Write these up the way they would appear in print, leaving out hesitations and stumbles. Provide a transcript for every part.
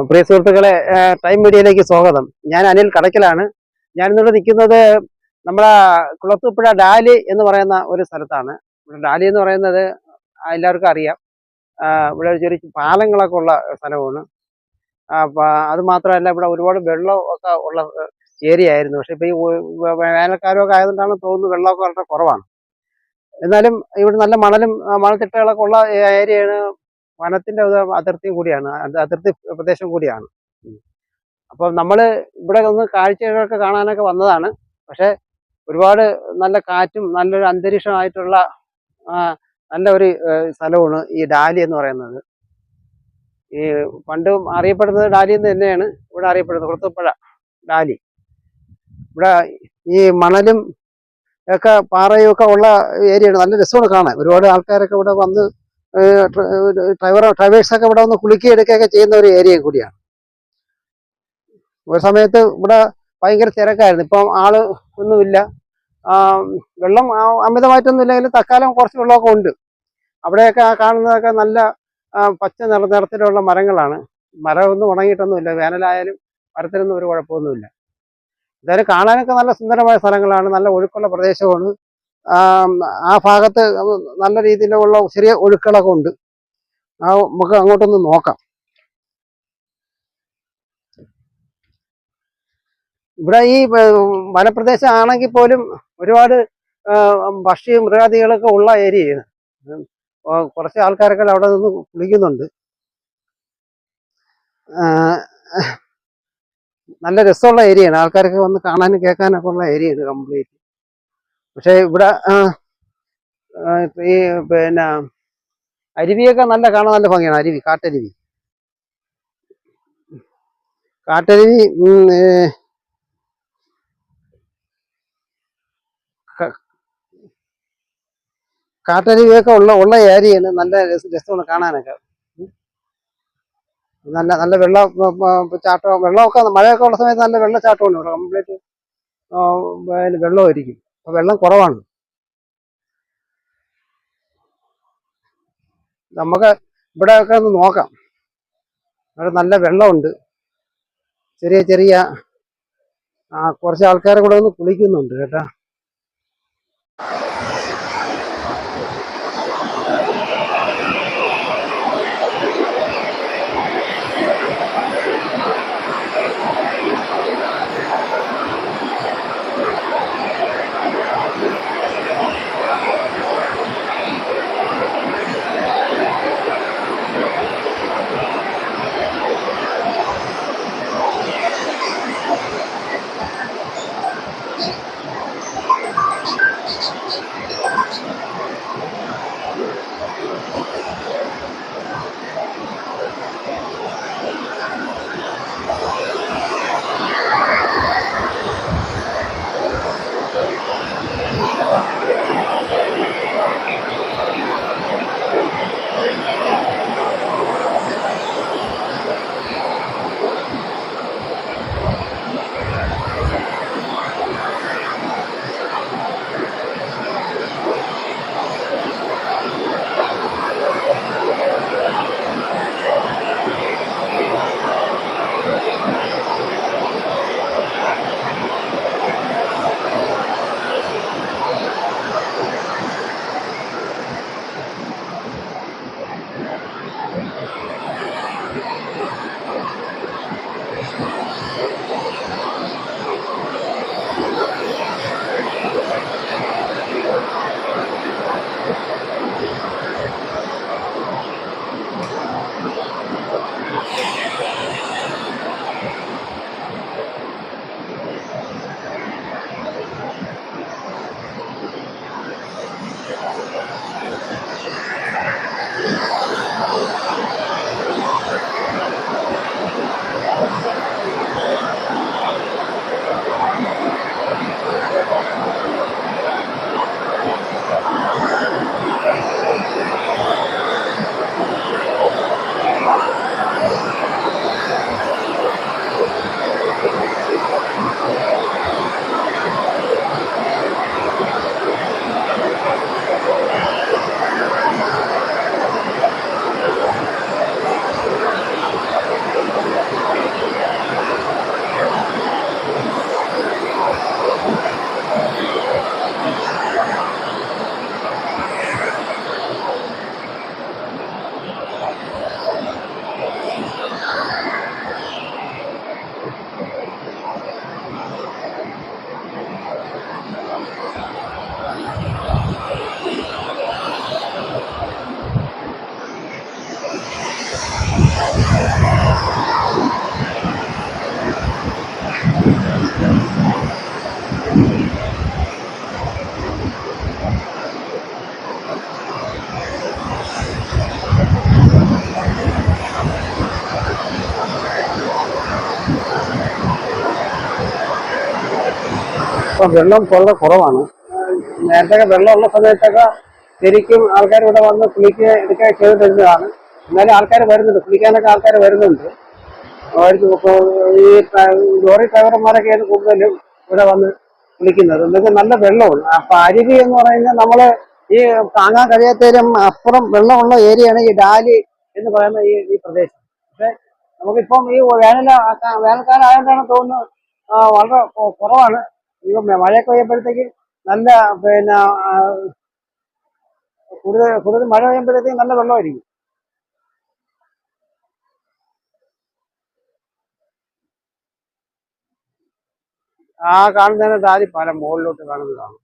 പ്രിയ സുഹൃത്തുക്കളെ, ടൈം മീഡിയയിലേക്ക് സ്വാഗതം. ഞാൻ അനിൽ കടക്കലാണ്. ഞാനിന്നിവിടെ നിൽക്കുന്നത് നമ്മുടെ കുളത്തൂപ്പുഴ ഡാലി എന്ന് പറയുന്ന ഒരു സ്ഥലത്താണ്. ഡാലി എന്ന് പറയുന്നത് എല്ലാവർക്കും അറിയാം. ഇവിടെ ചെറിയ പാലങ്ങളൊക്കെ ഉള്ള സ്ഥലമാണ്. അത് മാത്രമല്ല, ഇവിടെ ഒരുപാട് വെള്ളം ഒക്കെ ഉള്ള ഏരിയ ആയിരുന്നു. പക്ഷെ ഇപ്പൊ ഈ വേനൽക്കാലമൊക്കെ ആയതുകൊണ്ടാണ് തോന്നുന്നു വെള്ളമൊക്കെ വളരെ കുറവാണ്. എന്നാലും ഇവിടെ നല്ല മണൽത്തിട്ടകളൊക്കെ ഉള്ള ഏരിയയാണ്. വനത്തിന്റെ അതിർത്തിയും കൂടിയാണ്, അതിർത്തി പ്രദേശം കൂടിയാണ്. അപ്പം നമ്മള് ഇവിടെ ഒന്ന് കാഴ്ചകളൊക്കെ കാണാനൊക്കെ വന്നതാണ്. പക്ഷെ ഒരുപാട് നല്ല കാറ്റും നല്ലൊരു അന്തരീക്ഷമായിട്ടുള്ള നല്ല ഒരു സ്ഥലമാണ് ഈ ഡാലി എന്ന് പറയുന്നത്. ഈ പണ്ട് അറിയപ്പെടുന്നത് ഡാലി എന്ന് തന്നെയാണ് ഇവിടെ അറിയപ്പെടുന്നത്, കുളത്തൂപ്പുഴ ഡാലി. ഇവിടെ ഈ മണലും ഒക്കെ പാറയും ഒക്കെ ഉള്ള ഏരിയയാണ്. നല്ല രസമാണ് കാണാൻ. ഒരുപാട് ആൾക്കാരൊക്കെ ഇവിടെ വന്ന് ഡ്രൈവേഴ്സൊക്കെ ഇവിടെ വന്ന് കുളിക്കുകയൊക്കെ ചെയ്യുന്ന ഒരു ഏരിയ കൂടിയാണ്. ഒരു സമയത്ത് ഇവിടെ ഭയങ്കര തിരക്കായിരുന്നു. ഇപ്പം ആള് ഒന്നുമില്ല. വെള്ളം അമിതമായിട്ടൊന്നും ഇല്ലെങ്കിലും തൽക്കാലം കുറച്ച് വെള്ളമൊക്കെ ഉണ്ട്. അവിടെയൊക്കെ കാണുന്നതൊക്കെ നല്ല പച്ച നിറത്തിലുള്ള മരങ്ങളാണ്. മരമൊന്നും ഉണങ്ങിയിട്ടൊന്നുമില്ല. വേനലായാലും മരത്തിനൊന്നും ഒരു കുഴപ്പമൊന്നുമില്ല. എന്തായാലും കാണാനൊക്കെ നല്ല സുന്ദരമായ സ്ഥലങ്ങളാണ്. നല്ല ഒഴുക്കുള്ള പ്രദേശമാണ്. ആ ഭാഗത്ത് നല്ല രീതിയിലുള്ള ചെറിയ ഒഴുക്കുകളൊക്കെ ഉണ്ട്. നമുക്ക് അങ്ങോട്ടൊന്ന് നോക്കാം. ഇവിടെ ഈ വനപ്രദേശം ആണെങ്കിൽ പോലും ഒരുപാട് പക്ഷി മൃഗാദികളൊക്കെ ഉള്ള ഏരിയയാണ്. കുറച്ച് ആൾക്കാരൊക്കെ അവിടെ നിന്ന് കുളിക്കുന്നുണ്ട്. നല്ല രസമുള്ള ഏരിയയാണ്. ആൾക്കാരൊക്കെ വന്ന് കാണാനും കേൾക്കാനൊക്കെ ഉള്ള ഏരിയയാണ് കംപ്ലീറ്റ്. പക്ഷെ ഇവിടെ ഈ പിന്നെ അരുവിയൊക്കെ കാണാൻ നല്ല ഭംഗിയാണ്. അരുവി, കാട്ടരുവി കാട്ടരുവിയൊക്കെ ഉള്ള ഏരിയയാണ്. നല്ല രസമാണ് കാണാനൊക്കെ. നല്ല ചാട്ടം, വെള്ളമൊക്കെ മഴയൊക്കെ ഉള്ള സമയത്ത് നല്ല വെള്ളച്ചാട്ടമുണ്ട് ഇവിടെ. കംപ്ലീറ്റ് വെള്ളമായിരിക്കും. അപ്പൊ വെള്ളം കുറവാണ്. നമുക്ക് ഇവിടെയൊക്കെ ഒന്ന് നോക്കാം. അവിടെ നല്ല വെള്ളമുണ്ട്. ചെറിയ കുറച്ച് ആൾക്കാരെ കൂടെ ഒന്ന് കുളിക്കുന്നുണ്ട് കേട്ടാ. ഇപ്പം വെള്ളം വളരെ കുറവാണ്. നേരത്തെ വെള്ളമുള്ള സമയത്തൊക്കെ ശരിക്കും ആൾക്കാർ ഇവിടെ വന്ന് കുളിക്കുക എടുക്കുക ചെയ്തിരുന്നതാണ്. എന്നാലും ആൾക്കാർ വരുന്നുണ്ട്, കുളിക്കാനൊക്കെ ആൾക്കാർ വരുന്നുണ്ട്. ഈ ലോറി ഡ്രൈവർമാരൊക്കെയാണ് കൂടുതലും ഇവിടെ വന്ന് കുളിക്കുന്നത്. എന്നുവെച്ചാൽ നല്ല വെള്ളമുണ്ട്. അപ്പൊ അരുവി എന്ന് പറയുന്നത് നമ്മള് ഈ താങ്ങാൻ കഴിയാത്തതിലും അപ്പുറം വെള്ളമുള്ള ഏരിയയാണ് ഈ ഡാലി എന്ന് പറയുന്ന ഈ പ്രദേശം. പക്ഷെ നമുക്കിപ്പം ഈ വേനൽക്കാലം ആയതുകൊണ്ടാണ് തോന്നുന്നു വളരെ കുറവാണ്. ഈ മഴയൊക്കെ പെയ്യുമ്പോഴത്തേക്ക് നല്ല പിന്നെ കൂടുതൽ മഴ പെയ്യുമ്പോഴത്തേക്ക് നല്ല വെള്ളമായിരിക്കും. ആ കാണുന്നതിന് ഡാലി പാലം മുകളിലോട്ട് കാണുന്നതാണ്.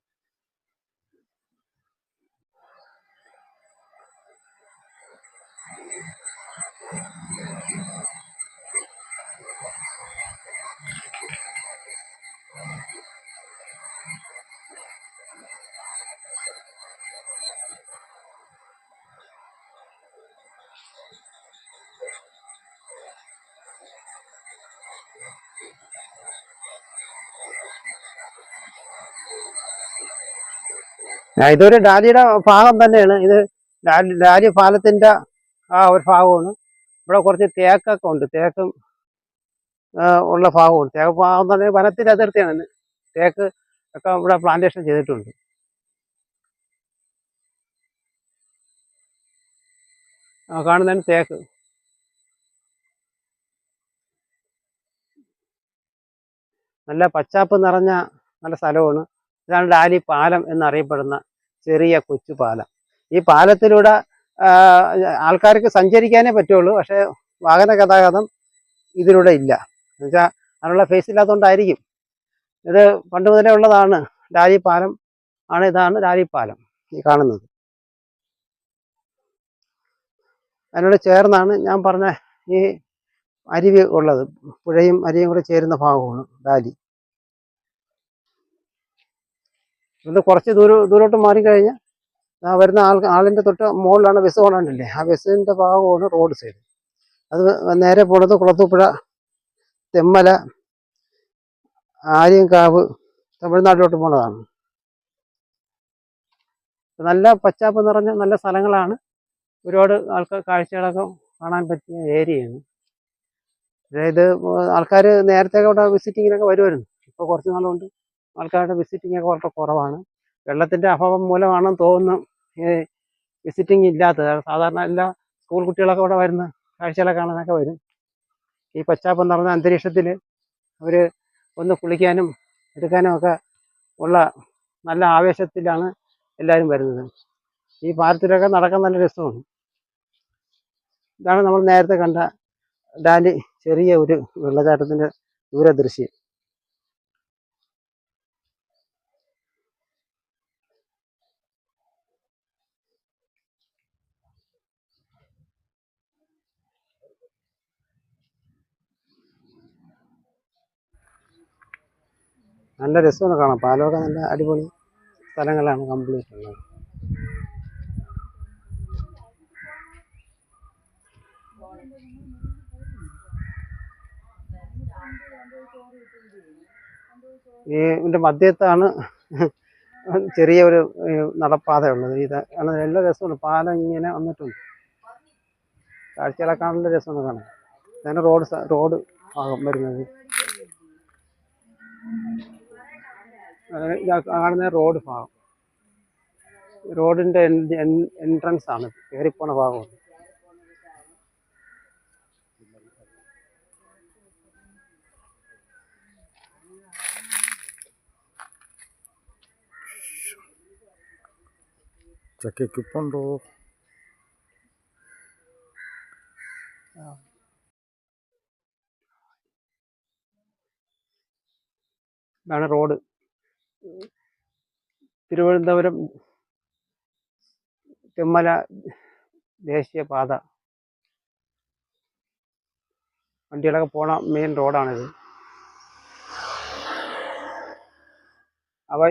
ഇതൊരു ഡാലിയുടെ ഭാഗം തന്നെയാണ്. ഇത് ഡാലി പാലത്തിന്റെ ആ ഒരു ഭാഗമാണ്. ഇവിടെ കുറച്ച് തേക്കൊക്കെ ഉണ്ട്. തേക്കും ഉള്ള ഭാഗമുണ്ട്. തേക്ക് ഭാഗം എന്ന് പറഞ്ഞാൽ വനത്തിന്റെ അതിർത്തിയാണ്. തേക്ക് ഒക്കെ ഇവിടെ പ്ലാന്റേഷൻ ചെയ്തിട്ടുണ്ട്. കാണുന്നതിന് തേക്ക്. നല്ല പച്ചാപ്പ് നിറഞ്ഞ നല്ല സ്ഥലമാണ്. ഇതാണ് ഡാലി പാലം എന്നറിയപ്പെടുന്ന ചെറിയ കൊച്ചു പാലം. ഈ പാലത്തിലൂടെ ആൾക്കാർക്ക് സഞ്ചരിക്കാനേ പറ്റുള്ളൂ. പക്ഷേ വാഹന ഗതാഗതം ഇതിലൂടെ ഇല്ല. എന്നുവെച്ചാൽ അതിനുള്ള ഫേസ് ഇല്ലാത്തതുകൊണ്ടായിരിക്കും. ഇത് പണ്ട് മുതലേ ഉള്ളതാണ്. ഡാലി പാലം ആണ്. ഇതാണ് ഡാലി പാലം ഈ കാണുന്നത്. അതിനോട് ചേർന്നാണ് ഞാൻ പറഞ്ഞ ഈ അരുവി ഉള്ളത്. പുഴയും അരുവിയും കൂടെ ചേരുന്ന ഭാഗമാണ് ഡാലി. ഇത് കുറച്ച് ദൂരോട്ട് മാറിക്കഴിഞ്ഞാൽ വരുന്ന ആളിൻ്റെ തൊട്ട് മുകളിലാണ് ബസ് കൊണ്ടില്ലേ. ആ ബസ്സിൻ്റെ ഭാഗമാണ് റോഡ് സൈഡ്. അത് നേരെ പോണത് കുളത്തൂപ്പുഴ, തെമ്മല, ആര്യങ്കാവ്, തമിഴ്നാട്ടിലോട്ട് പോണതാണ്. നല്ല പച്ചാപ്പ് നിറഞ്ഞ നല്ല സ്ഥലങ്ങളാണ്. ഒരുപാട് കാഴ്ചകളൊക്കെ കാണാൻ പറ്റിയ ഏരിയയാണ്. അതായത് ആൾക്കാർ നേരത്തെ ഇവിടെ വിസിറ്റിങ്ങിനൊക്കെ വരുമായിരുന്നു. ഇപ്പോൾ കുറച്ച് നാളുകൊണ്ട് ആൾക്കാരുടെ വിസിറ്റിംഗ് ഒക്കെ വളരെ കുറവാണ്. വെള്ളത്തിൻ്റെ അഭാവം മൂലമാണെന്ന് തോന്നുന്നു ഈ വിസിറ്റിംഗ് ഇല്ലാത്തത്. സാധാരണ എല്ലാ സ്കൂൾ കുട്ടികളൊക്കെ ഇവിടെ വരുന്ന കാഴ്ചകളൊക്കെ കാണാനൊക്കെ വരും. ഈ പശ്ചാത്തലം നിറഞ്ഞ അന്തരീക്ഷത്തിൽ അവർ ഒന്ന് കുളിക്കാനും എടുക്കാനും ഒക്കെ ഉള്ള നല്ല ആവേശത്തിലാണ് എല്ലാവരും വരുന്നത്. ഈ പാലത്തിലൊക്കെ നടക്കാൻ നല്ല രസമാണ്. ഇതാണ് നമ്മൾ നേരത്തെ കണ്ട ഡാലി ചെറിയ ഒരു വെള്ളച്ചാട്ടത്തിൻ്റെ ദൂരദൃശ്യം. നല്ല രസമാണ് കാണാം. പാലമൊക്കെ നല്ല അടിപൊളി സ്ഥലങ്ങളാണ് കംപ്ലീറ്റ് ഉള്ളത്. ഇതിൻ്റെ മധ്യത്താണ് ചെറിയ ഒരു നടപ്പാത ഉള്ളത്. ഇത് നല്ല രസമാണ്. പാലം ഇങ്ങനെ വന്നിട്ടുണ്ട്. കാഴ്ചകളൊക്കെ നല്ല രസമാണ് കാണാൻ. ഇതാണ് റോഡ് ഭാഗം വരുന്നത്. കാണുന്ന റോഡ് ഭാഗം, റോഡിൻ്റെ എൻട്രൻസ് ആണ്, കയറിപ്പോണ ഭാഗമാണ്. ചക്കയ്ക്കുപ്പുണ്ടോ? ഇതാണ് റോഡ്. തിരുവനന്തപുരം തെമ്മല ദേശീയപാത. വണ്ടികളൊക്കെ പോണ മെയിൻ റോഡാണിത്. അപ്പോൾ